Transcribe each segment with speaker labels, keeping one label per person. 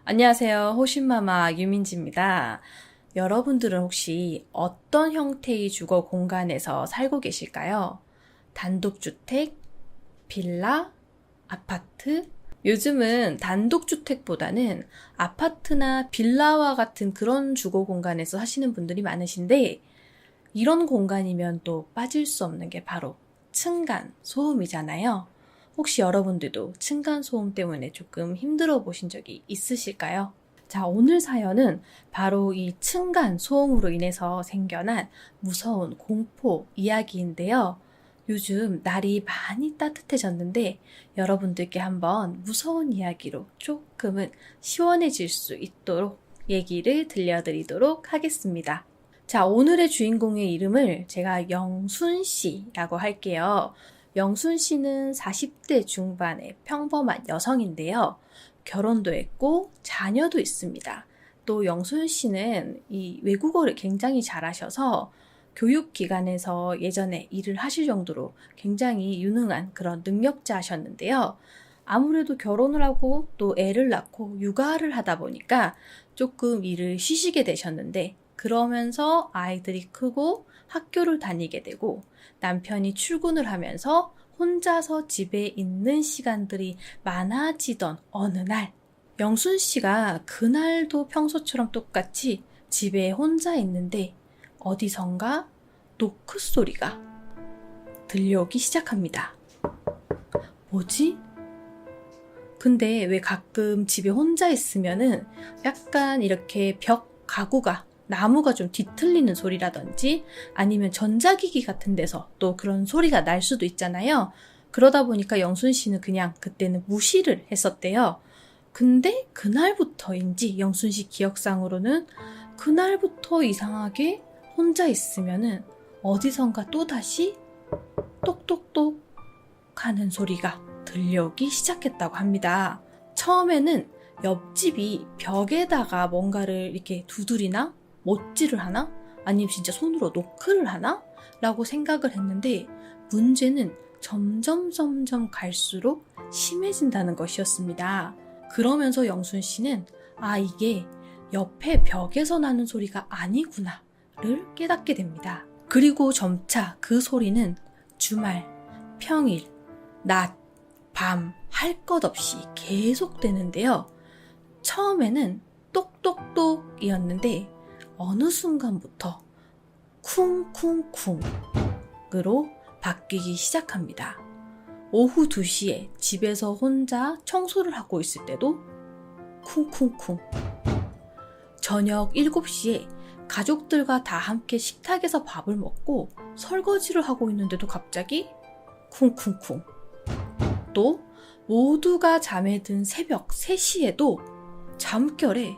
Speaker 1: 안녕하세요. 호신마마 유민지입니다. 여러분들은 혹시 어떤 형태의 주거 공간에서 살고 계실까요? 단독주택, 빌라, 아파트? 요즘은 단독주택보다는 아파트나 빌라와 같은 그런 주거 공간에서 사시는 분들이 많으신데, 이런 공간이면 또 빠질 수 없는 게 바로 층간 소음이잖아요. 혹시 여러분들도 층간소음 때문에 조금 힘들어 보신 적이 있으실까요? 자, 오늘 사연은 바로 이 층간소음으로 인해서 생겨난 무서운 공포 이야기인데요. 요즘 날이 많이 따뜻해졌는데 여러분들께 한번 무서운 이야기로 조금은 시원해질 수 있도록 얘기를 들려드리도록 하겠습니다. 자, 오늘의 주인공의 이름을 제가 영순 씨라고 할게요. 영순 씨는 40대 중반의 평범한 여성인데요. 결혼도 했고 자녀도 있습니다. 또 영순 씨는 이 외국어를 굉장히 잘하셔서 교육기관에서 예전에 일을 하실 정도로 굉장히 유능한 그런 능력자셨는데요. 아무래도 결혼을 하고 또 애를 낳고 육아를 하다 보니까 조금 일을 쉬시게 되셨는데, 그러면서 아이들이 크고 학교를 다니게 되고 남편이 출근을 하면서 혼자서 집에 있는 시간들이 많아지던 어느 날, 영순 씨가 그날도 평소처럼 똑같이 집에 혼자 있는데 어디선가 노크 소리가 들려오기 시작합니다. 뭐지? 근데 왜 가끔 집에 혼자 있으면은 약간 이렇게 벽 가구가 나무가 좀 뒤틀리는 소리라든지 아니면 전자기기 같은 데서 또 그런 소리가 날 수도 있잖아요. 그러다 보니까 영순 씨는 그냥 그때는 무시를 했었대요. 근데 그날부터인지 영순 씨 기억상으로는 그날부터 이상하게 혼자 있으면은 어디선가 또다시 똑똑똑 하는 소리가 들려오기 시작했다고 합니다. 처음에는 옆집이 벽에다가 뭔가를 이렇게 두드리나? 못질을 하나? 아니면 진짜 손으로 노크를 하나? 라고 생각을 했는데, 문제는 점점 갈수록 심해진다는 것이었습니다. 그러면서 영순 씨는 이게 옆에 벽에서 나는 소리가 아니구나를 깨닫게 됩니다. 그리고 점차 그 소리는 주말, 평일, 낮, 밤 할 것 없이 계속되는데요. 처음에는 똑똑똑이었는데 어느 순간부터 쿵쿵쿵으로 바뀌기 시작합니다. 오후 2시에 집에서 혼자 청소를 하고 있을 때도 쿵쿵쿵. 저녁 7시에 가족들과 다 함께 식탁에서 밥을 먹고 설거지를 하고 있는데도 갑자기 쿵쿵쿵. 또 모두가 잠에 든 새벽 3시에도 잠결에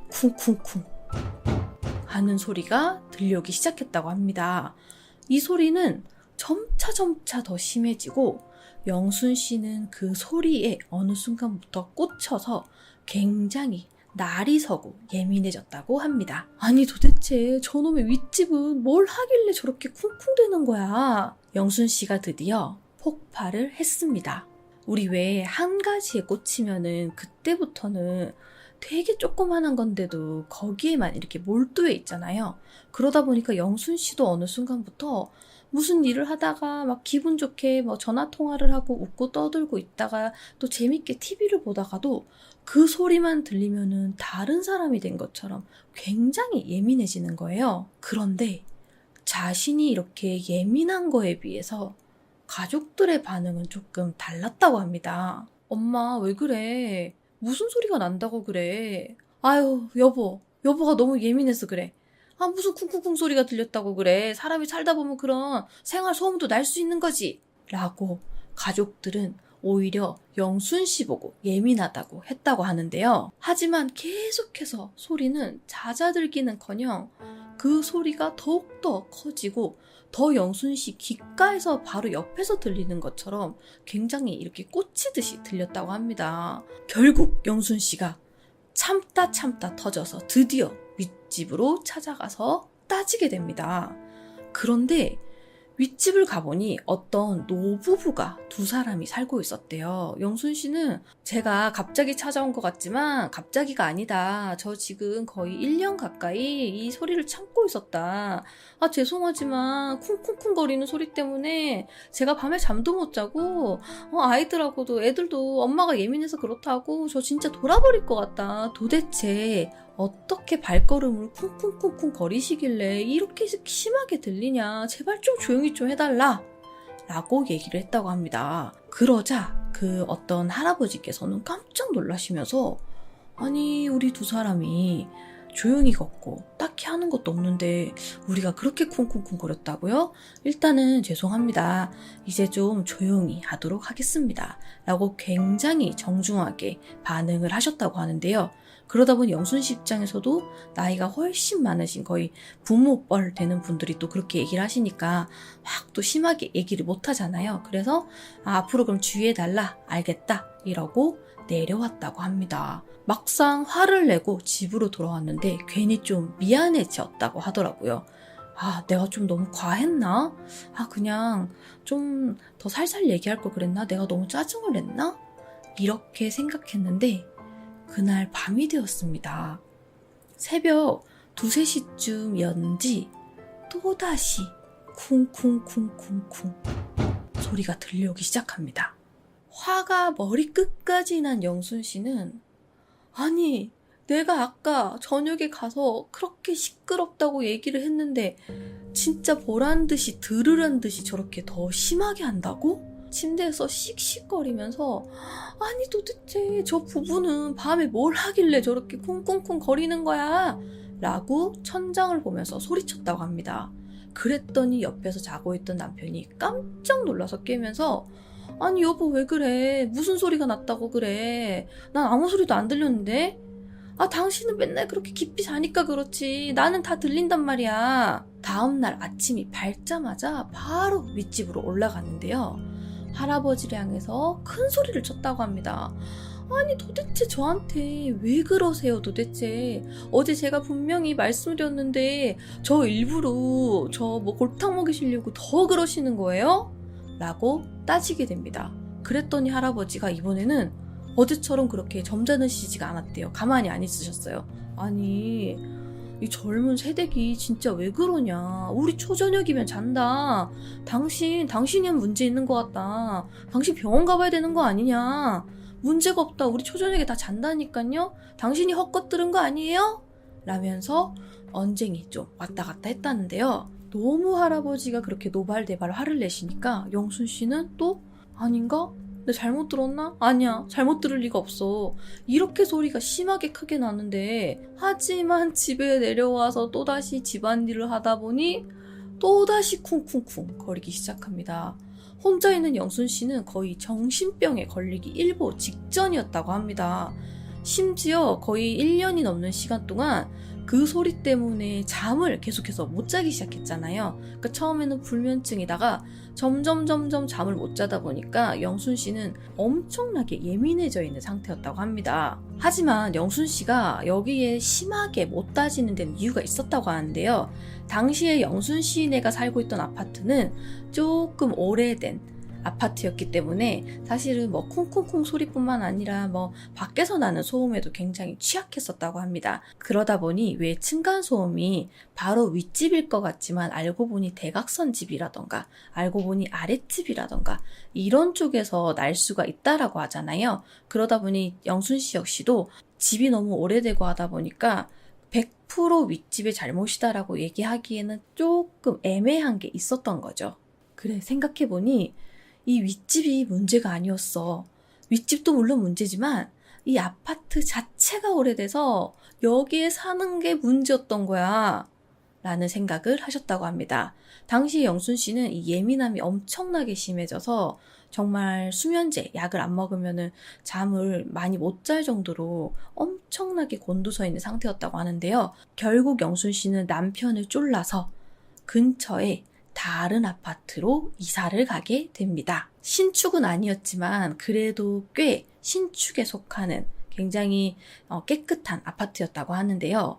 Speaker 1: 쿵쿵쿵 하는 소리가 들려오기 시작했다고 합니다. 이 소리는 점차 더 심해지고 영순 씨는 그 소리에 어느 순간부터 꽂혀서 굉장히 날이 서고 예민해졌다고 합니다. 아니 도대체 저놈의 윗집은 뭘 하길래 저렇게 쿵쿵대는 거야? 영순 씨가 드디어 폭발을 했습니다. 우리 왜 한 가지에 꽂히면은 그때부터는 되게 조그만한 건데도 거기에만 이렇게 몰두해 있잖아요. 그러다 보니까 영순 씨도 어느 순간부터 무슨 일을 하다가 막 기분 좋게 뭐 전화 통화를 하고 웃고 떠들고 있다가 또 재밌게 TV를 보다가도 그 소리만 들리면은 다른 사람이 된 것처럼 굉장히 예민해지는 거예요. 그런데 자신이 이렇게 예민한 거에 비해서 가족들의 반응은 조금 달랐다고 합니다. 엄마, 왜 그래? 무슨 소리가 난다고 그래? 아유, 여보가 너무 예민해서 그래. 무슨 쿵쿵쿵 소리가 들렸다고 그래. 사람이 살다 보면 그런 생활 소음도 날 수 있는 거지. 라고 가족들은 오히려 영순 씨 보고 예민하다고 했다고 하는데요. 하지만 계속해서 소리는 잦아들기는커녕 그 소리가 더욱더 커지고 더 영순 씨 귓가에서 바로 옆에서 들리는 것처럼 굉장히 이렇게 꽂히듯이 들렸다고 합니다. 결국 영순 씨가 참다 터져서 드디어 윗집으로 찾아가서 따지게 됩니다. 그런데 윗집을 가보니 어떤 노부부가 두 사람이 살고 있었대요. 영순 씨는 제가 갑자기 찾아온 것 같지만 갑자기가 아니다. 저 지금 거의 1년 가까이 이 소리를 참고 있었다. 아, 죄송하지만 쿵쿵쿵 거리는 소리 때문에 제가 밤에 잠도 못 자고 아이들하고도 애들도 엄마가 예민해서 그렇다고 저 진짜 돌아버릴 것 같다. 도대체 어떻게 발걸음을 쿵쿵쿵쿵 거리시길래 이렇게 심하게 들리냐. 제발 좀 조용히 좀 해달라. 라고 얘기를 했다고 합니다. 그러자 그 어떤 할아버지께서는 깜짝 놀라시면서 아니 우리 두 사람이 조용히 걷고 딱히 하는 것도 없는데 우리가 그렇게 쿵쿵쿵 거렸다고요? 일단은 죄송합니다. 이제 좀 조용히 하도록 하겠습니다. 라고 굉장히 정중하게 반응을 하셨다고 하는데요. 그러다 보니 영순 씨 입장에서도 나이가 훨씬 많으신 거의 부모뻘 되는 분들이 또 그렇게 얘기를 하시니까 확 또 심하게 얘기를 못 하잖아요. 그래서 앞으로 그럼 주의해달라. 알겠다. 이러고 내려왔다고 합니다. 막상 화를 내고 집으로 돌아왔는데 괜히 좀 미안해졌다고 하더라고요. 아, 내가 좀 너무 과했나? 아, 그냥 좀 더 살살 얘기할 걸 그랬나? 내가 너무 짜증을 냈나? 이렇게 생각했는데 그날 밤이 되었습니다. 새벽 2, 3시쯤이었는지 또다시 쿵쿵쿵쿵쿵 소리가 들려오기 시작합니다. 화가 머리끝까지 난 영순 씨는 아니 내가 아까 저녁에 가서 그렇게 시끄럽다고 얘기를 했는데 진짜 보란 듯이 들으란 듯이 저렇게 더 심하게 한다고? 침대에서 씩씩거리면서 아니 도대체 저 부부는 밤에 뭘 하길래 저렇게 쿵쿵쿵 거리는 거야? 라고 천장을 보면서 소리쳤다고 합니다. 그랬더니 옆에서 자고 있던 남편이 깜짝 놀라서 깨면서 아니 여보 왜 그래? 무슨 소리가 났다고 그래? 난 아무 소리도 안 들렸는데? 아 당신은 맨날 그렇게 깊이 자니까 그렇지 나는 다 들린단 말이야. 다음날 아침이 밝자마자 바로 윗집으로 올라갔는데요. 할아버지를 향해서 큰 소리를 쳤다고 합니다. 아니 도대체 저한테 왜 그러세요 도대체. 어제 제가 분명히 말씀드렸는데 저 일부러 저 뭐 골탕 먹이시려고 더 그러시는 거예요? 라고 따지게 됩니다. 그랬더니 할아버지가 이번에는 어제처럼 그렇게 점잖으시지가 않았대요. 가만히 안 있으셨어요. 아니 이 젊은 세대기 진짜 왜 그러냐. 우리 초저녁이면 잔다. 당신이 문제 있는 것 같다. 당신 병원 가봐야 되는 거 아니냐. 문제가 없다. 우리 초저녁에 다 잔다니까요. 당신이 헛것 들은 거 아니에요? 라면서 언쟁이 좀 왔다 갔다 했다는데요. 너무 할아버지가 그렇게 노발대발 화를 내시니까 영순 씨는 또 아닌가? 내가 잘못 들었나? 아니야, 잘못 들을 리가 없어. 이렇게 소리가 심하게 크게 나는데 하지만 집에 내려와서 또다시 집안일을 하다 보니 또다시 쿵쿵쿵 거리기 시작합니다. 혼자 있는 영순 씨는 거의 정신병에 걸리기 일보 직전이었다고 합니다. 심지어 거의 1년이 넘는 시간 동안 그 소리 때문에 잠을 계속해서 못 자기 시작했잖아요. 그러니까 처음에는 불면증이다가 점점 잠을 못 자다 보니까 영순 씨는 엄청나게 예민해져 있는 상태였다고 합니다. 하지만 영순 씨가 여기에 심하게 못 따지는 데는 이유가 있었다고 하는데요. 당시에 영순 씨네가 살고 있던 아파트는 조금 오래된 아파트였기 때문에 사실은 뭐 쿵쿵쿵 소리뿐만 아니라 뭐 밖에서 나는 소음에도 굉장히 취약했었다고 합니다. 그러다 보니 왜 층간소음이 바로 윗집일 것 같지만 알고 보니 대각선 집이라던가 알고 보니 아랫집이라던가 이런 쪽에서 날 수가 있다라고 하잖아요. 그러다 보니 영순 씨 역시도 집이 너무 오래되고 하다 보니까 100% 윗집의 잘못이다라고 얘기하기에는 조금 애매한 게 있었던 거죠. 그래 생각해보니 이 윗집이 문제가 아니었어. 윗집도 물론 문제지만 이 아파트 자체가 오래돼서 여기에 사는 게 문제였던 거야. 라는 생각을 하셨다고 합니다. 당시 영순 씨는 이 예민함이 엄청나게 심해져서 정말 수면제, 약을 안 먹으면 잠을 많이 못 잘 정도로 엄청나게 곤두서 있는 상태였다고 하는데요. 결국 영순 씨는 남편을 쫄라서 근처에 다른 아파트로 이사를 가게 됩니다. 신축은 아니었지만 그래도 꽤 신축에 속하는 굉장히 깨끗한 아파트였다고 하는데요.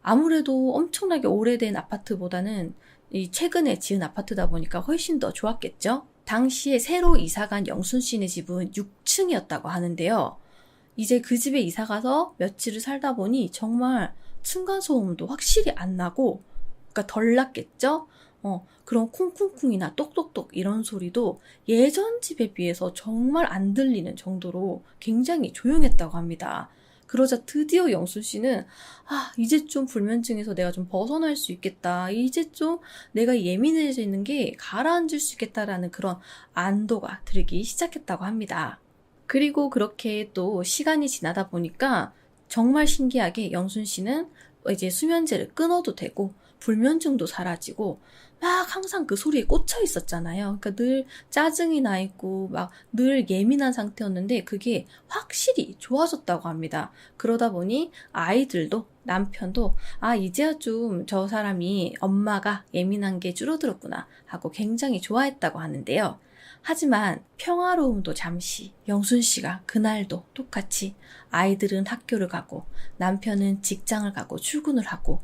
Speaker 1: 아무래도 엄청나게 오래된 아파트보다는 이 최근에 지은 아파트다 보니까 훨씬 더 좋았겠죠? 당시에 새로 이사간 영순 씨네 집은 6층이었다고 하는데요. 이제 그 집에 이사가서 며칠을 살다 보니 정말 층간소음도 확실히 안 나고, 그러니까 덜 났겠죠? 그런 쿵쿵쿵이나 똑똑똑 이런 소리도 예전 집에 비해서 정말 안 들리는 정도로 굉장히 조용했다고 합니다. 그러자 드디어 영순 씨는 이제 좀 불면증에서 내가 좀 벗어날 수 있겠다. 이제 좀 내가 예민해지는 게 가라앉을 수 있겠다라는 그런 안도가 들기 시작했다고 합니다. 그리고 그렇게 또 시간이 지나다 보니까 정말 신기하게 영순 씨는 이제 수면제를 끊어도 되고 불면증도 사라지고 막 항상 그 소리에 꽂혀 있었잖아요. 그러니까 늘 짜증이 나 있고 막 늘 예민한 상태였는데 그게 확실히 좋아졌다고 합니다. 그러다 보니 아이들도 남편도 이제야 좀 저 사람이 엄마가 예민한 게 줄어들었구나 하고 굉장히 좋아했다고 하는데요. 하지만 평화로움도 잠시 영순 씨가 그날도 똑같이 아이들은 학교를 가고 남편은 직장을 가고 출근을 하고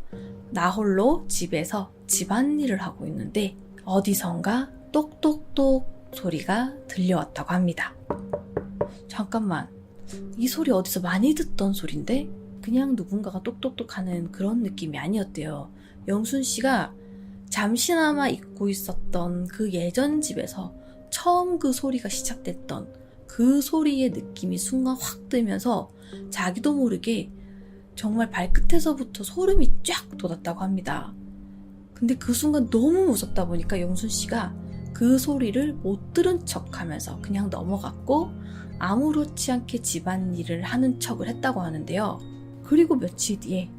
Speaker 1: 나 홀로 집에서 집안일을 하고 있는데 어디선가 똑똑똑 소리가 들려왔다고 합니다. 잠깐만, 이 소리 어디서 많이 듣던 소린데? 그냥 누군가가 똑똑똑 하는 그런 느낌이 아니었대요. 영순 씨가 잠시나마 잊고 있었던 그 예전 집에서 처음 그 소리가 시작됐던 그 소리의 느낌이 순간 확 들면서 자기도 모르게 정말 발끝에서부터 소름이 쫙 돋았다고 합니다. 근데 그 순간 너무 무섭다 보니까 영순 씨가 그 소리를 못 들은 척 하면서 그냥 넘어갔고 아무렇지 않게 집안일을 하는 척을 했다고 하는데요. 그리고 며칠 뒤에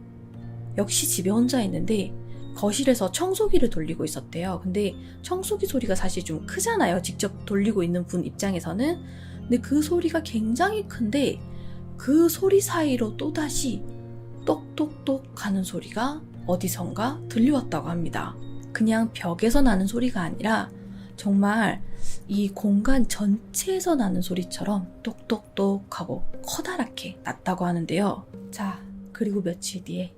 Speaker 1: 역시 집에 혼자 있는데 거실에서 청소기를 돌리고 있었대요. 근데 청소기 소리가 사실 좀 크잖아요. 직접 돌리고 있는 분 입장에서는. 근데 그 소리가 굉장히 큰데 그 소리 사이로 또다시 똑똑똑 하는 소리가 어디선가 들려왔다고 합니다. 그냥 벽에서 나는 소리가 아니라 정말 이 공간 전체에서 나는 소리처럼 똑똑똑 하고 커다랗게 났다고 하는데요. 자, 그리고 며칠 뒤에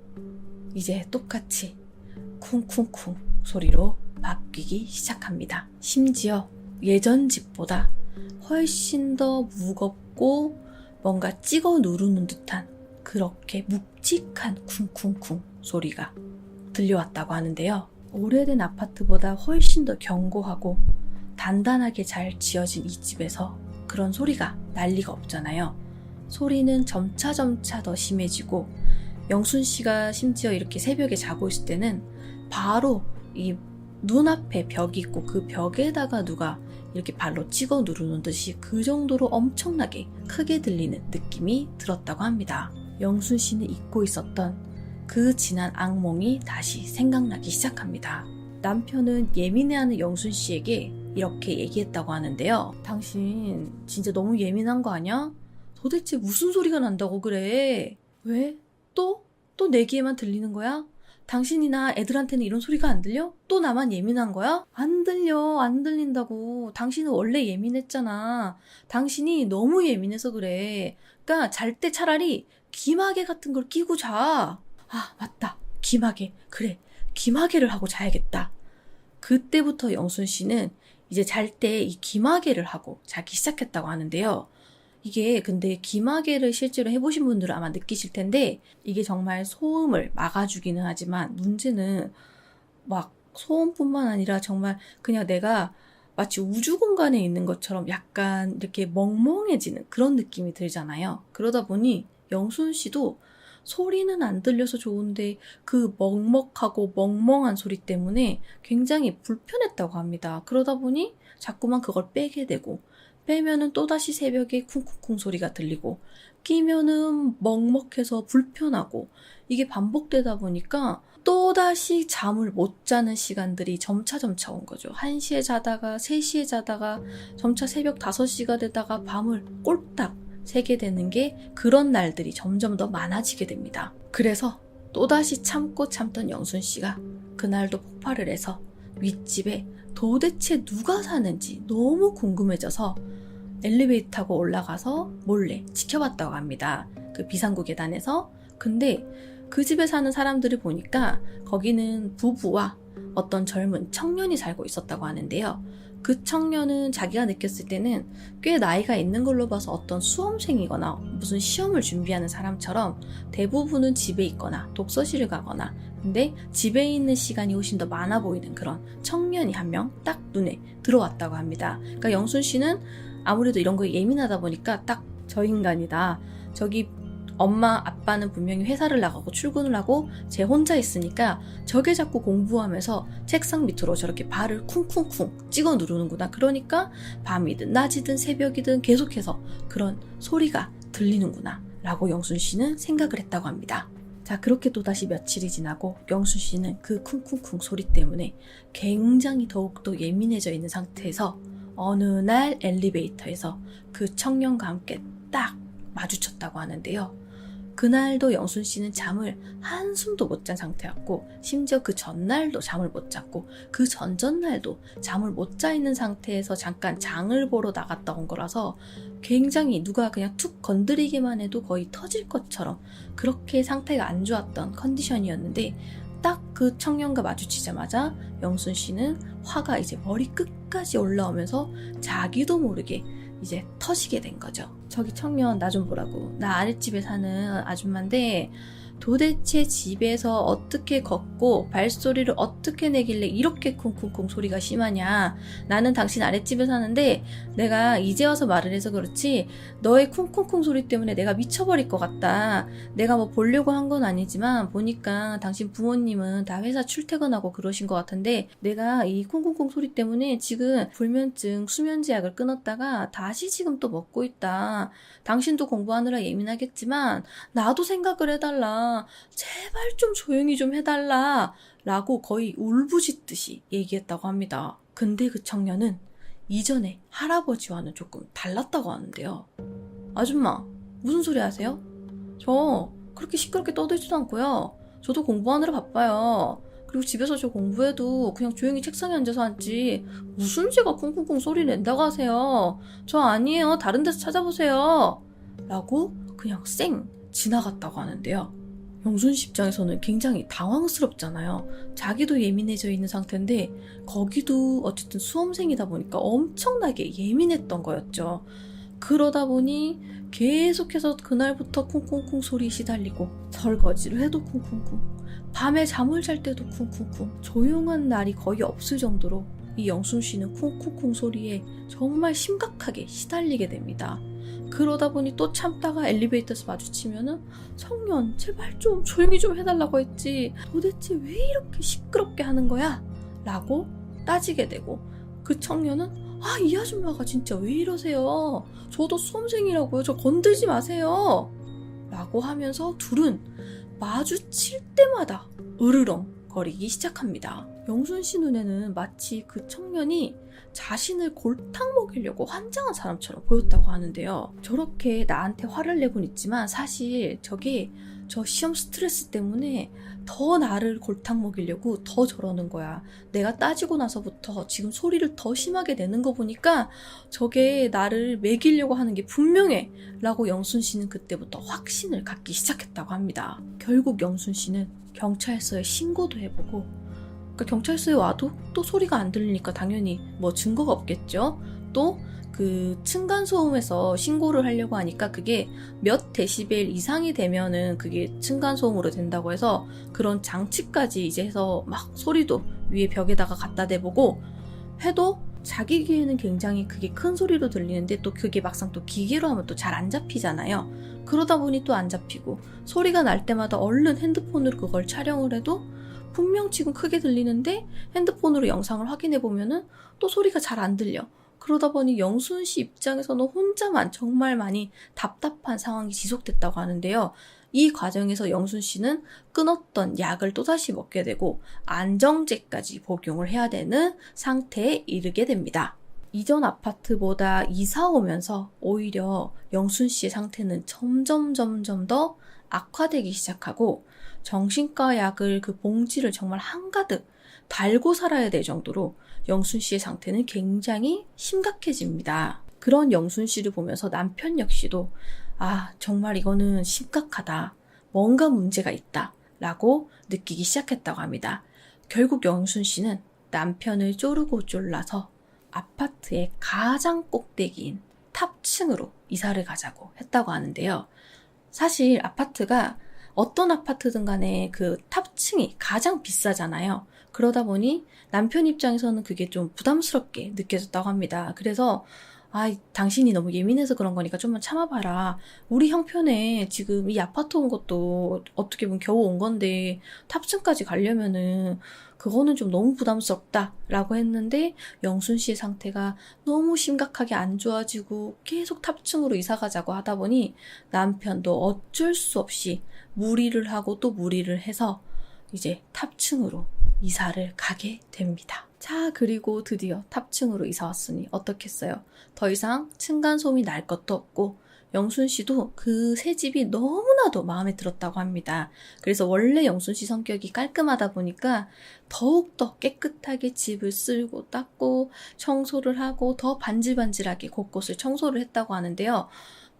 Speaker 1: 이제 똑같이 쿵쿵쿵 소리로 바뀌기 시작합니다. 심지어 예전 집보다 훨씬 더 무겁고 뭔가 찍어 누르는 듯한 그렇게 묵직한 쿵쿵쿵 소리가 들려왔다고 하는데요. 오래된 아파트보다 훨씬 더 견고하고 단단하게 잘 지어진 이 집에서 그런 소리가 날 리가 없잖아요. 소리는 점차 더 심해지고 영순 씨가 심지어 이렇게 새벽에 자고 있을 때는 바로 이 눈앞에 벽이 있고 그 벽에다가 누가 이렇게 발로 찍어 누르는 듯이 그 정도로 엄청나게 크게 들리는 느낌이 들었다고 합니다. 영순 씨는 잊고 있었던 그 지난 악몽이 다시 생각나기 시작합니다. 남편은 예민해하는 영순 씨에게 이렇게 얘기했다고 하는데요. 당신 진짜 너무 예민한 거 아니야? 도대체 무슨 소리가 난다고 그래? 왜? 또 내 귀에만 들리는 거야? 당신이나 애들한테는 이런 소리가 안 들려? 또 나만 예민한 거야? 안 들려, 안 들린다고. 당신은 원래 예민했잖아. 당신이 너무 예민해서 그래. 그러니까 잘 때 차라리 귀마개 같은 걸 끼고 자. 맞다. 귀마개. 그래. 귀마개를 하고 자야겠다. 그때부터 영순 씨는 이제 잘 때 이 귀마개를 하고 자기 시작했다고 하는데요. 이게 근데 귀마개를 실제로 해보신 분들은 아마 느끼실 텐데 이게 정말 소음을 막아주기는 하지만 문제는 막 소음뿐만 아니라 정말 그냥 내가 마치 우주 공간에 있는 것처럼 약간 이렇게 멍멍해지는 그런 느낌이 들잖아요. 그러다 보니 영순 씨도 소리는 안 들려서 좋은데 그 먹먹하고 멍멍한 소리 때문에 굉장히 불편했다고 합니다. 그러다 보니 자꾸만 그걸 빼게 되고 빼면은 또다시 새벽에 쿵쿵쿵 소리가 들리고 끼면은 먹먹해서 불편하고 이게 반복되다 보니까 또다시 잠을 못 자는 시간들이 점차 온 거죠. 1시에 자다가 3시에 자다가 점차 새벽 5시가 되다가 밤을 꼴딱 새게 되는 게 그런 날들이 점점 더 많아지게 됩니다. 그래서 또다시 참고 참던 영순 씨가 그날도 폭발을 해서 윗집에 도대체 누가 사는지 너무 궁금해져서 엘리베이터 타고 올라가서 몰래 지켜봤다고 합니다. 그 비상구 계단에서. 근데 그 집에 사는 사람들을 보니까 거기는 부부와 어떤 젊은 청년이 살고 있었다고 하는데요. 그 청년은 자기가 느꼈을 때는 꽤 나이가 있는 걸로 봐서 어떤 수험생이거나 무슨 시험을 준비하는 사람처럼 대부분은 집에 있거나 독서실을 가거나, 근데 집에 있는 시간이 훨씬 더 많아 보이는 그런 청년이 한 명 딱 눈에 들어왔다고 합니다. 그러니까 영순 씨는 아무래도 이런 거에 예민하다 보니까 딱 저 인간이다. 저기 엄마 아빠는 분명히 회사를 나가고 출근을 하고 쟤 혼자 있으니까 저게 자꾸 공부하면서 책상 밑으로 저렇게 발을 쿵쿵쿵 찍어 누르는구나. 그러니까 밤이든 낮이든 새벽이든 계속해서 그런 소리가 들리는구나 라고 영순 씨는 생각을 했다고 합니다. 자, 그렇게 또다시 며칠이 지나고 영순 씨는 그 쿵쿵쿵 소리 때문에 굉장히 더욱더 예민해져 있는 상태에서 어느 날 엘리베이터에서 그 청년과 함께 딱 마주쳤다고 하는데요. 그날도 영순 씨는 잠을 한숨도 못 잔 상태였고, 심지어 그 전날도 잠을 못 잤고, 그 전전날도 잠을 못 자 있는 상태에서 잠깐 장을 보러 나갔다 온 거라서 굉장히 누가 그냥 툭 건드리기만 해도 거의 터질 것처럼 그렇게 상태가 안 좋았던 컨디션이었는데, 딱 그 청년과 마주치자마자 영순 씨는 화가 이제 머리 끝까지 올라오면서 자기도 모르게 이제 터지게 된 거죠. 저기 청년 나 좀 보라고. 나 아랫집에 사는 아줌마인데 도대체 집에서 어떻게 걷고 발소리를 어떻게 내길래 이렇게 쿵쿵쿵 소리가 심하냐. 나는 당신 아랫집에 사는데 내가 이제 와서 말을 해서 그렇지 너의 쿵쿵쿵 소리 때문에 내가 미쳐버릴 것 같다. 내가 뭐 보려고 한 건 아니지만 보니까 당신 부모님은 다 회사 출퇴근하고 그러신 것 같은데 내가 이 쿵쿵쿵 소리 때문에 지금 불면증 수면제약을 끊었다가 다시 지금 또 먹고 있다. 당신도 공부하느라 예민하겠지만 나도 생각을 해달라. 제발 좀 조용히 좀 해달라 라고 거의 울부짖듯이 얘기했다고 합니다. 근데 그 청년은 이전에 할아버지와는 조금 달랐다고 하는데요. 아줌마 무슨 소리 하세요? 저 그렇게 시끄럽게 떠들지도 않고요. 저도 공부하느라 바빠요. 그리고 집에서 저 공부해도 그냥 조용히 책상에 앉아서 앉지 무슨 제가 쿵쿵쿵 소리 낸다고 하세요. 저 아니에요. 다른 데서 찾아보세요. 라고 그냥 쌩 지나갔다고 하는데요. 영순 씨 입장에서는 굉장히 당황스럽잖아요. 자기도 예민해져 있는 상태인데 거기도 어쨌든 수험생이다 보니까 엄청나게 예민했던 거였죠. 그러다 보니 계속해서 그날부터 쿵쿵쿵 소리 시달리고 설거지를 해도 쿵쿵쿵, 밤에 잠을 잘 때도 쿵쿵쿵, 조용한 날이 거의 없을 정도로 이 영순 씨는 쿵쿵쿵 소리에 정말 심각하게 시달리게 됩니다. 그러다 보니 또 참다가 엘리베이터에서 마주치면은 청년 제발 좀 조용히 좀 해달라고 했지 도대체 왜 이렇게 시끄럽게 하는 거야? 라고 따지게 되고, 그 청년은 아, 이 아줌마가 진짜 왜 이러세요? 저도 수험생이라고요. 저 건들지 마세요. 라고 하면서 둘은 마주칠 때마다 으르렁 거리기 시작합니다. 영순 씨 눈에는 마치 그 청년이 자신을 골탕 먹이려고 환장한 사람처럼 보였다고 하는데요. 저렇게 나한테 화를 내곤 있지만 사실 저게 저 시험 스트레스 때문에 더 나를 골탕 먹이려고 더 저러는 거야. 내가 따지고 나서부터 지금 소리를 더 심하게 내는 거 보니까 저게 나를 먹이려고 하는 게 분명해 라고 영순 씨는 그때부터 확신을 갖기 시작했다고 합니다. 결국 영순 씨는 경찰서에 신고도 해보고, 그러니까 경찰서에 와도 또 소리가 안 들리니까 당연히 뭐 증거가 없겠죠. 또 그 층간소음에서 신고를 하려고 하니까 그게 몇 데시벨 이상이 되면은 그게 층간소음으로 된다고 해서 그런 장치까지 이제 해서 막 소리도 위에 벽에다가 갖다 대보고 해도 자기 귀에는 굉장히 그게 큰 소리로 들리는데 또 그게 막상 또 기계로 하면 또 잘 안 잡히잖아요. 그러다 보니 또 안 잡히고 소리가 날 때마다 얼른 핸드폰으로 그걸 촬영을 해도 분명 지금 크게 들리는데 핸드폰으로 영상을 확인해 보면은 또 소리가 잘 안 들려. 그러다 보니 영순 씨 입장에서는 혼자만 정말 많이 답답한 상황이 지속됐다고 하는데요. 이 과정에서 영순 씨는 끊었던 약을 또다시 먹게 되고 안정제까지 복용을 해야 되는 상태에 이르게 됩니다. 이전 아파트보다 이사 오면서 오히려 영순 씨의 상태는 점점 더 악화되기 시작하고 정신과 약을 그 봉지를 정말 한가득 달고 살아야 될 정도로 영순 씨의 상태는 굉장히 심각해집니다. 그런 영순 씨를 보면서 남편 역시도 아, 정말 이거는 심각하다. 뭔가 문제가 있다. 라고 느끼기 시작했다고 합니다. 결국 영순 씨는 남편을 쪼르고 쫄라서 아파트의 가장 꼭대기인 탑층으로 이사를 가자고 했다고 하는데요. 사실 아파트가 어떤 아파트든 간에 그 탑층이 가장 비싸잖아요. 그러다 보니 남편 입장에서는 그게 좀 부담스럽게 느껴졌다고 합니다. 그래서 당신이 너무 예민해서 그런 거니까 좀만 참아봐라. 우리 형편에 지금 이 아파트 온 것도 어떻게 보면 겨우 온 건데 탑층까지 가려면은 그거는 좀 너무 부담스럽다라고 했는데 영순 씨의 상태가 너무 심각하게 안 좋아지고 계속 탑층으로 이사 가자고 하다 보니 남편도 어쩔 수 없이 무리를 하고 또 무리를 해서 이제 탑층으로 이사를 가게 됩니다. 자, 그리고 드디어 탑층으로 이사 왔으니 어떻겠어요? 더 이상 층간소음이 날 것도 없고 영순 씨도 그 새 집이 너무나도 마음에 들었다고 합니다. 그래서 원래 영순 씨 성격이 깔끔하다 보니까 더욱더 깨끗하게 집을 쓸고 닦고 청소를 하고 더 반질반질하게 곳곳을 청소를 했다고 하는데요.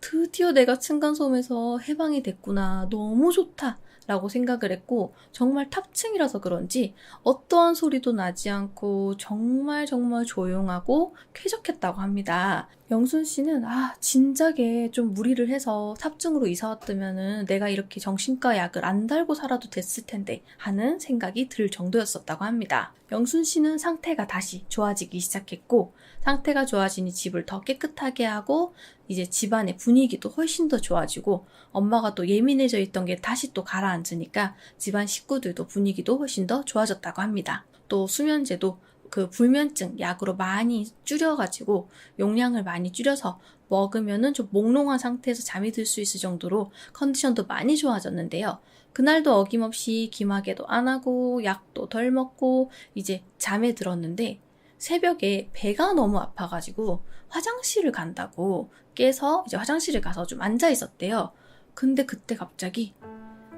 Speaker 1: 드디어 내가 층간소음에서 해방이 됐구나. 너무 좋다. 라고 생각을 했고 정말 탑층이라서 그런지 어떠한 소리도 나지 않고 정말 조용하고 쾌적했다고 합니다. 영순 씨는 진작에 좀 무리를 해서 탑층으로 이사 왔다면은 내가 이렇게 정신과 약을 안 달고 살아도 됐을 텐데 하는 생각이 들 정도였었다고 합니다. 영순 씨는 상태가 다시 좋아지기 시작했고 상태가 좋아지니 집을 더 깨끗하게 하고 이제 집안의 분위기도 훨씬 더 좋아지고 엄마가 또 예민해져 있던 게 다시 또 가라앉으니까 집안 식구들도 분위기도 훨씬 더 좋아졌다고 합니다. 또 수면제도 그 불면증 약으로 많이 줄여가지고 용량을 많이 줄여서 먹으면은 좀 몽롱한 상태에서 잠이 들 수 있을 정도로 컨디션도 많이 좋아졌는데요. 그날도 어김없이 기마개도 안 하고 약도 덜 먹고 이제 잠에 들었는데 새벽에 배가 너무 아파가지고 화장실을 간다고 깨서 이제 화장실에 가서 좀 앉아 있었대요. 근데 그때 갑자기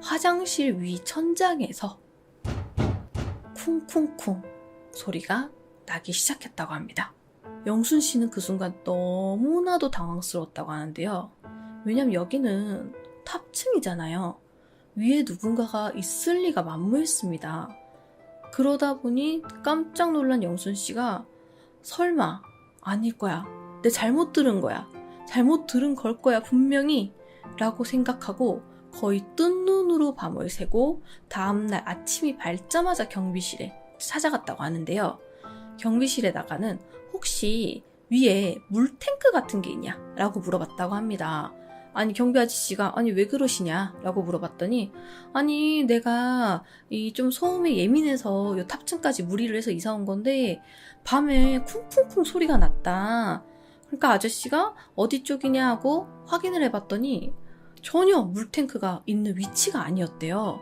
Speaker 1: 화장실 위 천장에서 쿵쿵쿵 소리가 나기 시작했다고 합니다. 영순 씨는 그 순간 너무나도 당황스러웠다고 하는데요. 왜냐면 여기는 탑층이잖아요. 위에 누군가가 있을 리가 만무했습니다. 그러다 보니 깜짝 놀란 영순 씨가 설마 아닐 거야. 내 잘못 들은 거야. 잘못 들은 걸 거야 분명히 라고 생각하고 거의 뜬 눈으로 밤을 새고 다음날 아침이 밝자마자 경비실에 찾아갔다고 하는데요. 경비실에다가는 혹시 위에 물탱크 같은 게 있냐? 라고 물어봤다고 합니다. 아니 경비 아저씨가 왜 그러시냐? 라고 물어봤더니 내가 이 좀 소음에 예민해서 요 탑층까지 무리를 해서 이사 온 건데 밤에 쿵쿵쿵 소리가 났다. 그러니까 아저씨가 어디 쪽이냐 하고 확인을 해봤더니 전혀 물탱크가 있는 위치가 아니었대요.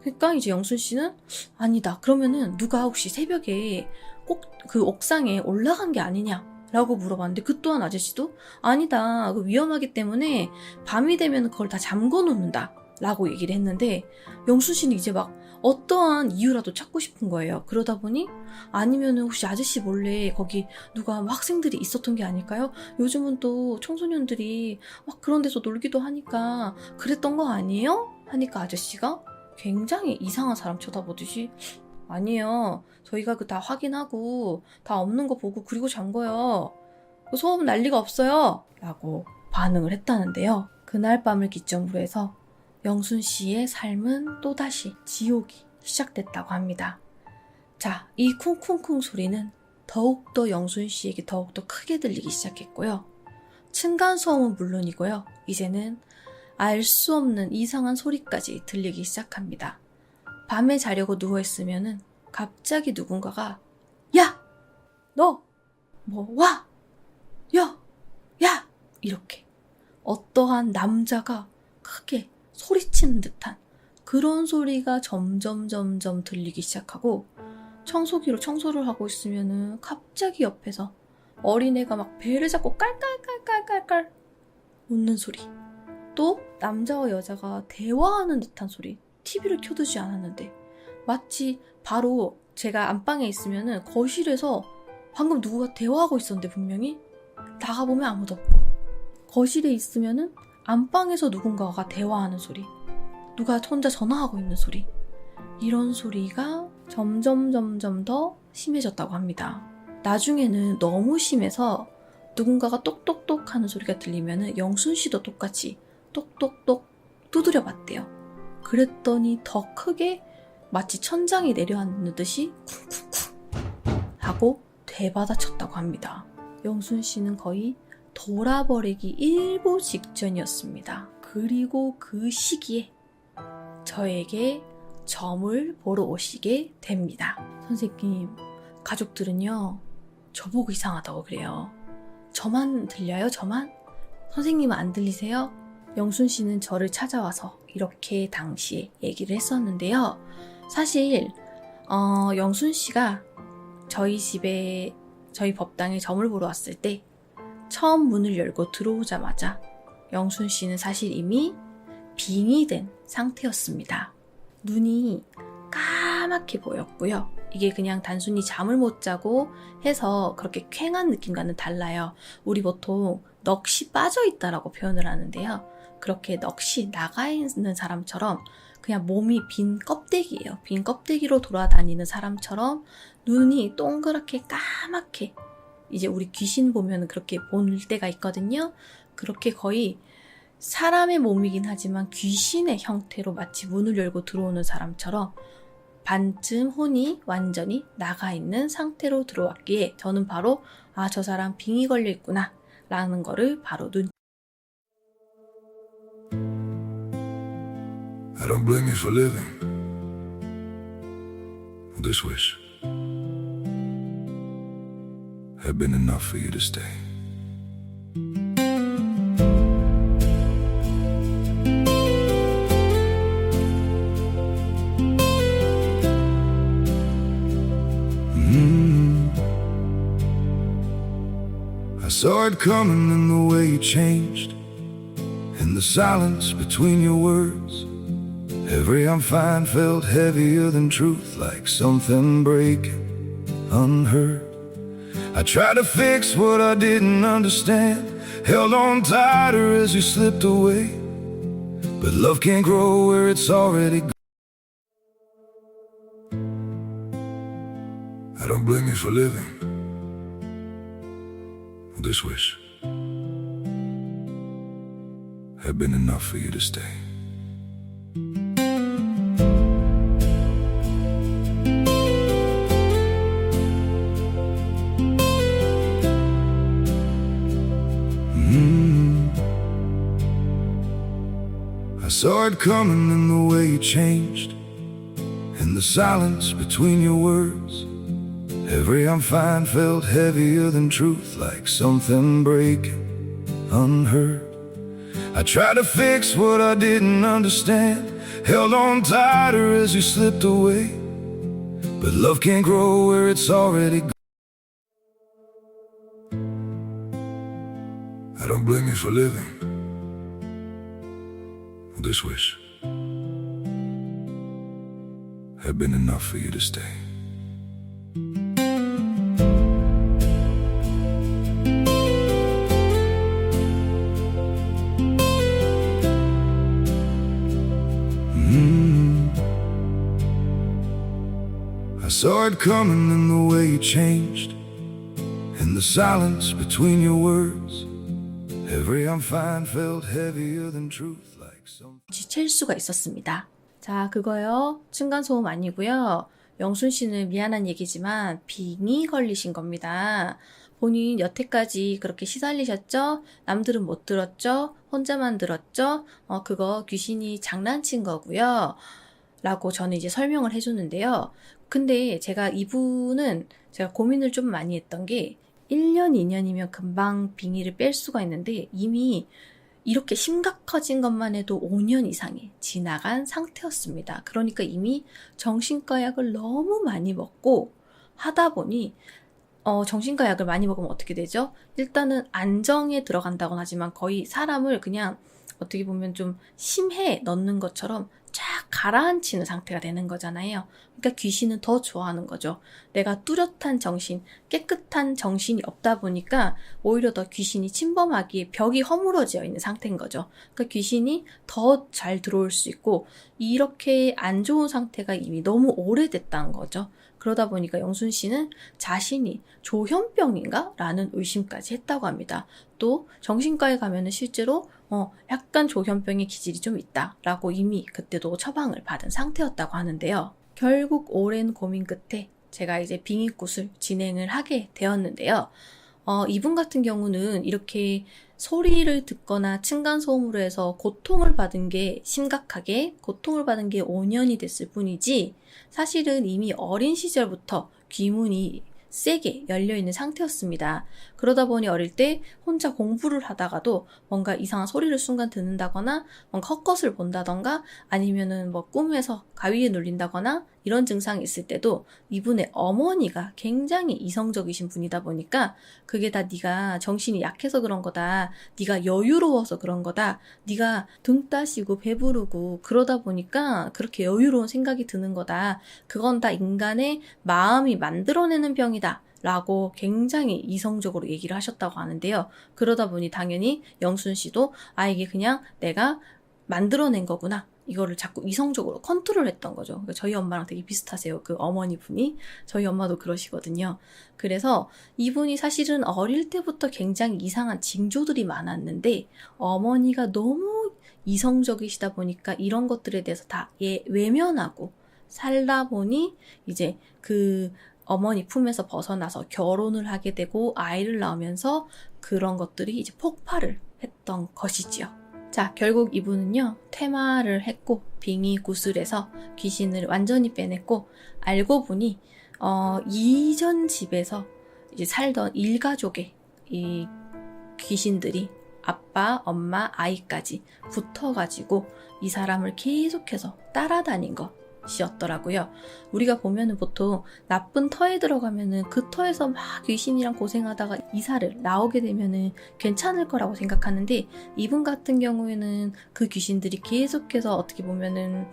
Speaker 1: 그러니까 이제 영순 씨는 아니다. 그러면은 누가 혹시 새벽에 꼭 그 옥상에 올라간 게 아니냐? 라고 물어봤는데 그 또한 아저씨도 아니다. 그 위험하기 때문에 밤이 되면 그걸 다 잠궈 놓는다. 라고 얘기를 했는데 영순 씨는 이제 막 어떠한 이유라도 찾고 싶은 거예요. 그러다 보니 아니면은 혹시 아저씨 몰래 거기 누가 학생들이 있었던 게 아닐까요? 요즘은 또 청소년들이 막 그런 데서 놀기도 하니까 그랬던 거 아니에요? 하니까 아저씨가 굉장히 이상한 사람 쳐다보듯이 아니에요. 저희가 그 다 확인하고 다 없는 거 보고 그리고 잠궈요. 소음 날 리가 없어요. 라고 반응을 했다는데요. 그날 밤을 기점으로 해서 영순 씨의 삶은 또다시 지옥이 시작됐다고 합니다. 자, 이 쿵쿵쿵 소리는 더욱더 영순 씨에게 더욱더 크게 들리기 시작했고요. 층간소음은 물론이고요. 이제는 알 수 없는 이상한 소리까지 들리기 시작합니다. 밤에 자려고 누워있으면은 갑자기 누군가가 야! 너! 와! 야! 이렇게 어떠한 남자가 크게 소리치는 듯한 그런 소리가 점점 들리기 시작하고 청소기로 청소를 하고 있으면은 갑자기 옆에서 어린애가 막 배를 잡고 깔깔깔깔깔깔 웃는 소리, 또 남자와 여자가 대화하는 듯한 소리, TV를 켜두지 않았는데 마치 바로 제가 안방에 있으면은 거실에서 방금 누구가 대화하고 있었는데 분명히 나가보면 아무도 없고 거실에 있으면은 안방에서 누군가가 대화하는 소리, 누가 혼자 전화하고 있는 소리, 이런 소리가 점점 더 심해졌다고 합니다. 나중에는 너무 심해서 누군가가 똑똑똑 하는 소리가 들리면 영순 씨도 똑같이 똑똑똑 두드려 봤대요. 그랬더니 더 크게 마치 천장이 내려앉는 듯이 쿵쿵쿵 하고 되받아쳤다고 합니다. 영순 씨는 거의 돌아버리기 일보 직전이었습니다. 그리고 그 시기에 저에게 점을 보러 오시게 됩니다. 선생님, 가족들은요, 저보고 이상하다고 그래요. 저만 들려요? 저만? 선생님은 안 들리세요? 영순 씨는 저를 찾아와서 이렇게 당시에 얘기를 했었는데요. 사실 영순 씨가 저희 집에, 저희 법당에 점을 보러 왔을 때 처음 문을 열고 들어오자마자 영순 씨는 사실 이미 빙이 된 상태였습니다. 눈이 까맣게 보였고요. 이게 그냥 단순히 잠을 못 자고 해서 그렇게 퀭한 느낌과는 달라요. 우리 보통 넋이 빠져 있다라고 표현을 하는데요. 그렇게 넋이 나가 있는 사람처럼 그냥 몸이 빈 껍데기예요. 빈 껍데기로 돌아다니는 사람처럼 눈이 동그랗게 까맣게, 이제 우리 귀신 보면 그렇게 볼 때가 있거든요. 그렇게 거의 사람의 몸이긴 하지만 귀신의 형태로 마치 문을 열고 들어오는 사람처럼 반쯤 혼이 완전히 나가 있는 상태로 들어왔기에 저는 바로 저 사람 빙이 걸려 있구나 라는 거를 바로
Speaker 2: I don't blame you for living this wish had been enough for you to stay. I saw it coming in the way you changed, in the silence between your words. Every I'm fine felt heavier than truth, like something breaking unheard. I tried to fix what I didn't understand, held on tighter as you slipped away. But love can't grow where it's already gone. I don't blame you for living this wish had been enough for you to stay. I saw it coming in the way you changed, in the silence between your words. Every I'm fine felt heavier than truth, like something breaking unheard. I tried to fix what I didn't understand, held on tighter as you slipped away. But love can't grow where it's already gone. I don't blame you for living this wish had been enough for you to stay. I saw it coming in the way you changed, in the silence between your words. Every I'm fine felt heavier than truth, like some.
Speaker 1: 지칠 수가 있었습니다. 자, 그거요. 층간소음 아니고요. 영순 씨는 미안한 얘기지만 빙이 걸리신 겁니다. 본인 여태까지 그렇게 시달리셨죠? 남들은 못 들었죠? 혼자만 들었죠? 그거 귀신이 장난친 거고요. 라고 저는 이제 설명을 해줬는데요. 근데 이분은 제가 고민을 좀 많이 했던 게 1년, 2년이면 금방 빙의를 뺄 수가 있는데 이미 이렇게 심각해진 것만 해도 5년 이상이 지나간 상태였습니다. 그러니까 이미 정신과 약을 너무 많이 먹고 하다 보니 정신과 약을 많이 먹으면 어떻게 되죠? 일단은 안정에 들어간다고는 하지만 거의 사람을 그냥 어떻게 보면 좀 심해 넣는 것처럼 쫙 가라앉히는 상태가 되는 거잖아요. 그러니까 귀신은 더 좋아하는 거죠. 내가 뚜렷한 정신, 깨끗한 정신이 없다 보니까 오히려 더 귀신이 침범하기에 벽이 허물어져 있는 상태인 거죠. 그러니까 귀신이 더 잘 들어올 수 있고 이렇게 안 좋은 상태가 이미 너무 오래됐다는 거죠. 그러다 보니까 영순 씨는 자신이 조현병인가? 라는 의심까지 했다고 합니다. 또 정신과에 가면은 실제로 약간 조현병의 기질이 좀 있다라고 이미 그때도 처방을 받은 상태였다고 하는데요. 결국 오랜 고민 끝에 제가 이제 빙의굿을 진행을 하게 되었는데요. 이분 같은 경우는 이렇게 소리를 듣거나 층간소음으로 해서 고통을 받은 게 심각하게 고통을 받은 게 5년이 됐을 뿐이지 사실은 이미 어린 시절부터 귀문이 세게 열려있는 상태였습니다. 그러다 보니 어릴 때 혼자 공부를 하다가도 뭔가 이상한 소리를 순간 듣는다거나 뭔가 헛것을 본다던가 아니면은 뭐 꿈에서 가위에 눌린다거나 이런 증상이 있을 때도 이분의 어머니가 굉장히 이성적이신 분이다 보니까 그게 다 네가 정신이 약해서 그런 거다. 네가 여유로워서 그런 거다. 네가 등 따시고 배부르고 그러다 보니까 그렇게 여유로운 생각이 드는 거다. 그건 다 인간의 마음이 만들어내는 병이다. 라고 굉장히 이성적으로 얘기를 하셨다고 하는데요. 그러다 보니 당연히 영순 씨도 이게 그냥 내가 만들어낸 거구나. 이거를 자꾸 이성적으로 컨트롤했던 거죠. 그러니까 저희 엄마랑 되게 비슷하세요. 그 어머니 분이. 저희 엄마도 그러시거든요. 그래서 이분이 사실은 어릴 때부터 굉장히 이상한 징조들이 많았는데 어머니가 너무 이성적이시다 보니까 이런 것들에 대해서 다 외면하고 살다 보니 이제 그 어머니 품에서 벗어나서 결혼을 하게 되고 아이를 낳으면서 그런 것들이 이제 폭발을 했던 것이지요. 자, 결국 이분은요, 퇴마를 했고, 빙의굿을 해서 귀신을 완전히 빼냈고, 알고 보니, 이전 집에서 이제 살던 일가족의 이 귀신들이 아빠, 엄마, 아이까지 붙어가지고 이 사람을 계속해서 따라다닌 것이었더라고요. 우리가 보면은 보통 나쁜 터에 들어가면은 그 터에서 막 귀신이랑 고생하다가 이사를 나오게 되면은 괜찮을 거라고 생각하는데 이분 같은 경우에는 그 귀신들이 계속해서 어떻게 보면은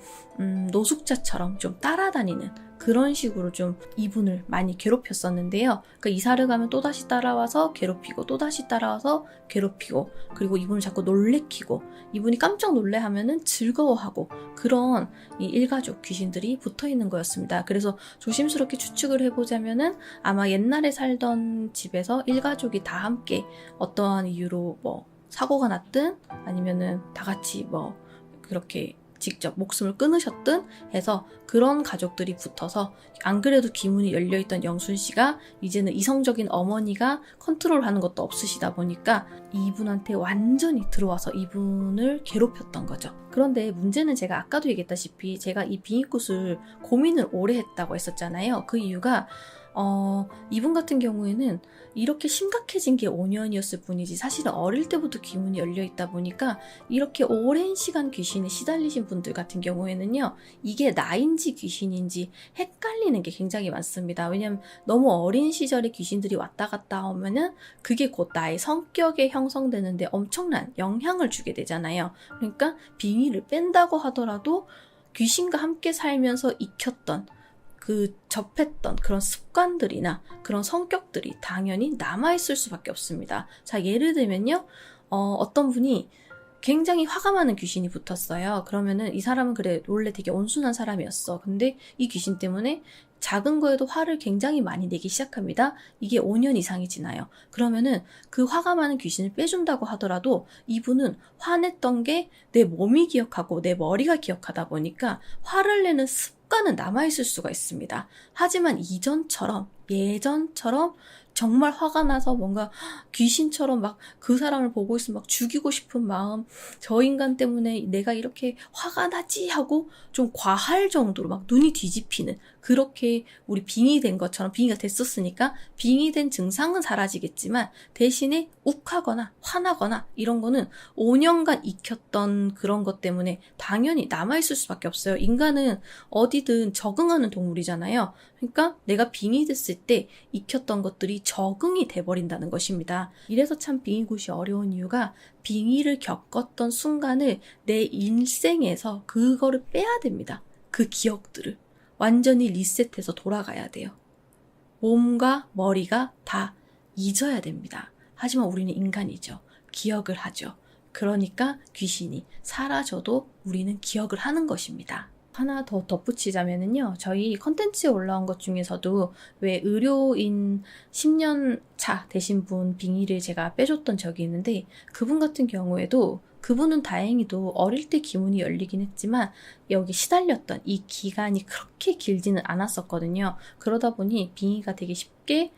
Speaker 1: 노숙자처럼 좀 따라다니는 그런 식으로 좀 이분을 많이 괴롭혔었는데요. 그러니까 이사를 가면 또다시 따라와서 괴롭히고 또다시 따라와서 괴롭히고 그리고 이분을 자꾸 놀래키고 이분이 깜짝 놀래하면은 즐거워하고 그런 이 일가족 귀신들이 붙어있는 거였습니다. 그래서 조심스럽게 추측을 해보자면은 아마 옛날에 살던 집에서 일가족이 다 함께 어떠한 이유로 뭐 사고가 났든 아니면은 다 같이 뭐 그렇게 직접 목숨을 끊으셨든 해서 그런 가족들이 붙어서 안 그래도 귀문이 열려있던 영순 씨가 이제는 이성적인 어머니가 컨트롤하는 것도 없으시다 보니까 이분한테 완전히 들어와서 이분을 괴롭혔던 거죠. 그런데 문제는 제가 아까도 얘기했다시피 제가 이 빙의굿을 고민을 오래 했다고 했었잖아요. 그 이유가 이분 같은 경우에는 이렇게 심각해진 게 5년이었을 뿐이지 사실은 어릴 때부터 귀문이 열려있다 보니까 이렇게 오랜 시간 귀신에 시달리신 분들 같은 경우에는요 이게 나인지 귀신인지 헷갈리는 게 굉장히 많습니다. 왜냐면 너무 어린 시절에 귀신들이 왔다 갔다 하면은 그게 곧 나의 성격에 형성되는데 엄청난 영향을 주게 되잖아요. 그러니까 빙의를 뺀다고 하더라도 귀신과 함께 살면서 익혔던 접했던 그런 습관들이나 그런 성격들이 당연히 남아있을 수밖에 없습니다. 자, 예를 들면요, 어떤 분이 굉장히 화가 많은 귀신이 붙었어요. 그러면은 이 사람은 그래, 원래 되게 온순한 사람이었어. 근데 이 귀신 때문에 작은 거에도 화를 굉장히 많이 내기 시작합니다. 이게 5년 이상이 지나요. 그러면은 그 화가 많은 귀신을 빼준다고 하더라도 이분은 화냈던 게 내 몸이 기억하고 내 머리가 기억하다 보니까 화를 내는 습관은 남아있을 수가 있습니다. 하지만 예전처럼 정말 화가 나서 뭔가 귀신처럼 막 그 사람을 보고 있으면 막 죽이고 싶은 마음, 저 인간 때문에 내가 이렇게 화가 나지 하고 좀 과할 정도로 막 눈이 뒤집히는 그렇게 우리 빙의된 것처럼 빙의가 됐었으니까 빙의된 증상은 사라지겠지만 대신에 욱하거나 화나거나 이런 거는 5년간 익혔던 그런 것 때문에 당연히 남아있을 수밖에 없어요. 인간은 어디든 적응하는 동물이잖아요. 그러니까 내가 빙의됐을 때 익혔던 것들이 적응이 돼버린다는 것입니다. 이래서 참 빙의굿이 어려운 이유가 빙의를 겪었던 순간을 내 일생에서 그거를 빼야 됩니다. 그 기억들을 완전히 리셋해서 돌아가야 돼요. 몸과 머리가 다 잊어야 됩니다. 하지만 우리는 인간이죠. 기억을 하죠. 그러니까 귀신이 사라져도 우리는 기억을 하는 것입니다. 하나 더 덧붙이자면요. 저희 컨텐츠에 올라온 것 중에서도 왜 의료인 10년 차 되신 분 빙의를 제가 빼줬던 적이 있는데 그분 같은 경우에도 그분은 다행히도 어릴 때 기문이 열리긴 했지만 여기 시달렸던 이 기간이 그렇게 길지는 않았었거든요. 그러다 보니 빙의가 되게 쉽게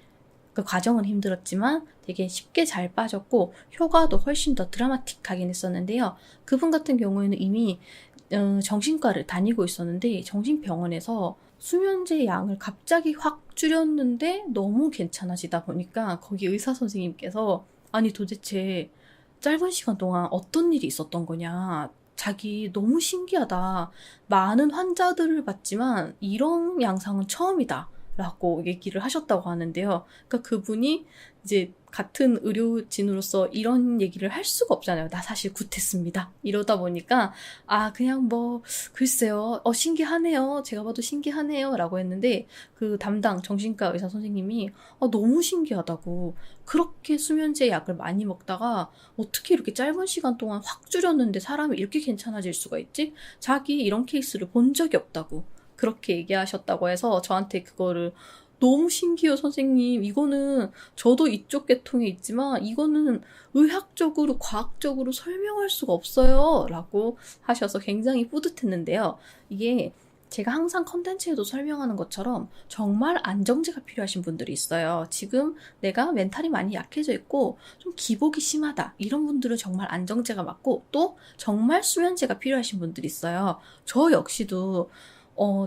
Speaker 1: 그 과정은 힘들었지만 되게 쉽게 잘 빠졌고 효과도 훨씬 더 드라마틱하긴 했었는데요. 그분 같은 경우에는 이미 정신과를 다니고 있었는데 정신병원에서 수면제 양을 갑자기 확 줄였는데 너무 괜찮아지다 보니까 거기 의사 선생님께서 아니 도대체 짧은 시간 동안 어떤 일이 있었던 거냐. 자기 너무 신기하다. 많은 환자들을 봤지만 이런 양상은 처음이다. 라고 얘기를 하셨다고 하는데요. 그러니까 그분이 이제 같은 의료진으로서 이런 얘기를 할 수가 없잖아요. 나 사실 굿했습니다. 이러다 보니까 그냥 뭐 글쎄요. 신기하네요. 제가 봐도 신기하네요. 라고 했는데 그 담당 정신과 의사 선생님이 너무 신기하다고 그렇게 수면제 약을 많이 먹다가 어떻게 이렇게 짧은 시간 동안 확 줄였는데 사람이 이렇게 괜찮아질 수가 있지? 자기 이런 케이스를 본 적이 없다고 그렇게 얘기하셨다고 해서 저한테 그거를 너무 신기해요, 선생님. 이거는 저도 이쪽 계통에 있지만 이거는 의학적으로, 과학적으로 설명할 수가 없어요. 라고 하셔서 굉장히 뿌듯했는데요. 이게 제가 항상 컨텐츠에도 설명하는 것처럼 정말 안정제가 필요하신 분들이 있어요. 지금 내가 멘탈이 많이 약해져 있고 좀 기복이 심하다. 이런 분들은 정말 안정제가 맞고 또 정말 수면제가 필요하신 분들이 있어요. 저 역시도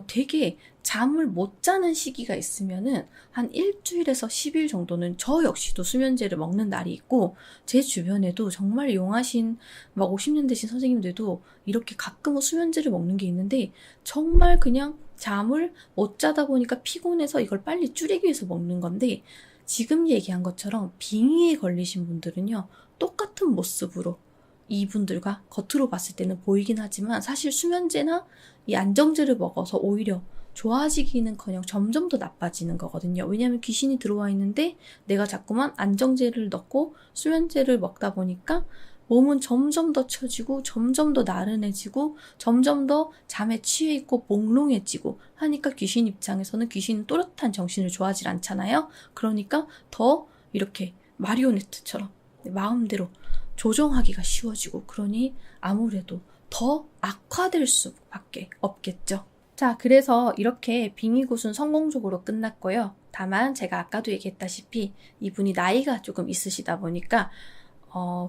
Speaker 1: 되게 잠을 못 자는 시기가 있으면은 한 일주일에서 10일 정도는 저 역시도 수면제를 먹는 날이 있고 제 주변에도 정말 용하신 막 50년 되신 선생님들도 이렇게 가끔은 수면제를 먹는 게 있는데 정말 그냥 잠을 못 자다 보니까 피곤해서 이걸 빨리 줄이기 위해서 먹는 건데 지금 얘기한 것처럼 빙의에 걸리신 분들은요 똑같은 모습으로 이분들과 겉으로 봤을 때는 보이긴 하지만 사실 수면제나 이 안정제를 먹어서 오히려 좋아지기는커녕 점점 더 나빠지는 거거든요. 왜냐하면 귀신이 들어와 있는데 내가 자꾸만 안정제를 넣고 수면제를 먹다 보니까 몸은 점점 더 처지고 점점 더 나른해지고 점점 더 잠에 취해 있고 몽롱해지고 하니까 귀신 입장에서는 귀신은 또렷한 정신을 좋아하지 않잖아요. 그러니까 더 이렇게 마리오네트처럼 마음대로 조정하기가 쉬워지고 그러니 아무래도 더 악화될 수밖에 없겠죠. 자, 그래서 이렇게 빙의굿은 성공적으로 끝났고요. 다만 제가 아까도 얘기했다시피 이분이 나이가 조금 있으시다 보니까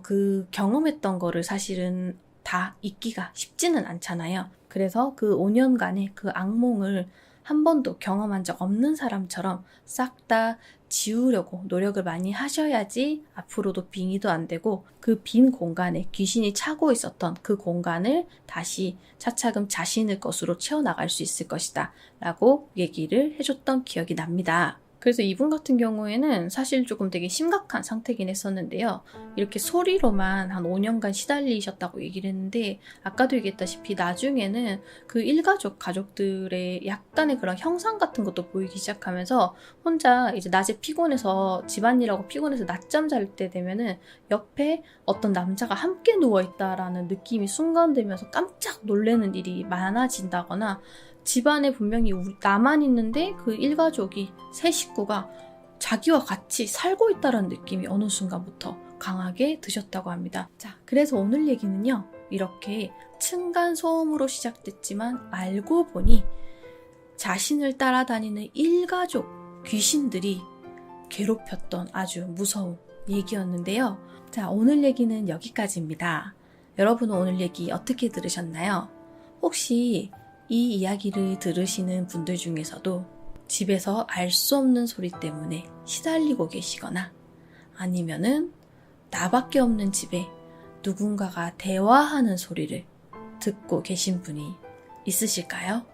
Speaker 1: 그 경험했던 거를 사실은 다 잊기가 쉽지는 않잖아요. 그래서 그 5년간의 그 악몽을 한 번도 경험한 적 없는 사람처럼 싹 다 지우려고 노력을 많이 하셔야지 앞으로도 빙의도 안 되고 그 빈 공간에 귀신이 차고 있었던 그 공간을 다시 차차금 자신의 것으로 채워나갈 수 있을 것이다 라고 얘기를 해줬던 기억이 납니다. 그래서 이분 같은 경우에는 사실 조금 되게 심각한 상태긴 했었는데요. 이렇게 소리로만 한 5년간 시달리셨다고 얘기를 했는데 아까도 얘기했다시피 나중에는 그 일가족 가족들의 약간의 그런 형상 같은 것도 보이기 시작하면서 혼자 이제 낮에 피곤해서 집안일하고 피곤해서 낮잠 잘 때 되면은 옆에 어떤 남자가 함께 누워있다라는 느낌이 순간 들면서 깜짝 놀라는 일이 많아진다거나 집안에 분명히 나만 있는데 그 일가족이 세 식구가 자기와 같이 살고 있다는 느낌이 어느 순간부터 강하게 드셨다고 합니다. 자, 그래서 오늘 얘기는요. 이렇게 층간소음으로 시작됐지만 알고 보니 자신을 따라다니는 일가족 귀신들이 괴롭혔던 아주 무서운 얘기였는데요. 자, 오늘 얘기는 여기까지입니다. 여러분은 오늘 얘기 어떻게 들으셨나요? 혹시 이 이야기를 들으시는 분들 중에서도 집에서 알 수 없는 소리 때문에 시달리고 계시거나 아니면은 나밖에 없는 집에 누군가가 대화하는 소리를 듣고 계신 분이 있으실까요?